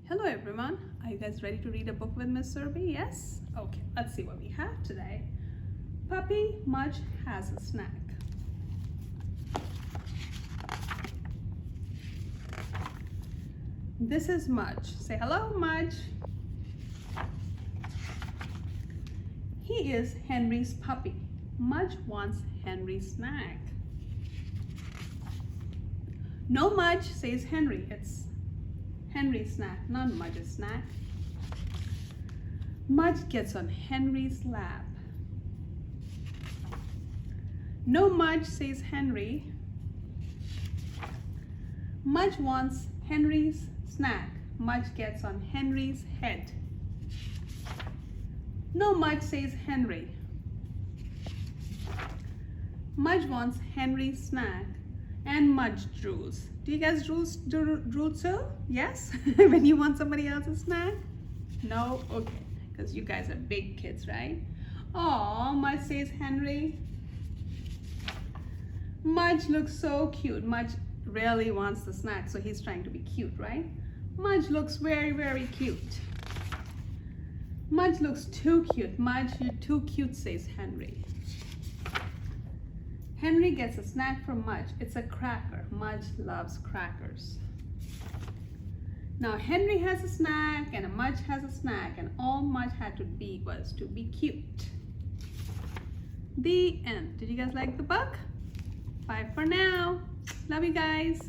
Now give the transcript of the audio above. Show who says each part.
Speaker 1: Hello everyone, are you guys ready to read a book with Miss Survey? Yes? Okay, let's see what we have today. Puppy Mudge has a snack. This is Mudge. Say hello, Mudge. He is Henry's puppy. Mudge wants Henry's snack. No Mudge, says Henry. It's Henry's snack, not Mudge's snack. Mudge gets on Henry's lap. No Mudge, says Henry. Mudge wants Henry's snack. Mudge gets on Henry's head. No Mudge, says Henry. Mudge wants Henry's snack. And Mudge drools. Do you guys drool too? Yes? When you want somebody else's snack? No? Okay. Because you guys are big kids, right? Oh, Mudge, says Henry. Mudge looks so cute. Mudge really wants the snack, so he's trying to be cute, right? Mudge looks very, very cute. Mudge looks too cute. Mudge, you're too cute, says Henry. Henry gets a snack from Mudge. It's a cracker. Mudge loves crackers. Now Henry has a snack and Mudge has a snack, and all Mudge had to be was to be cute. The end. Did you guys like the book? Bye for now. Love you guys.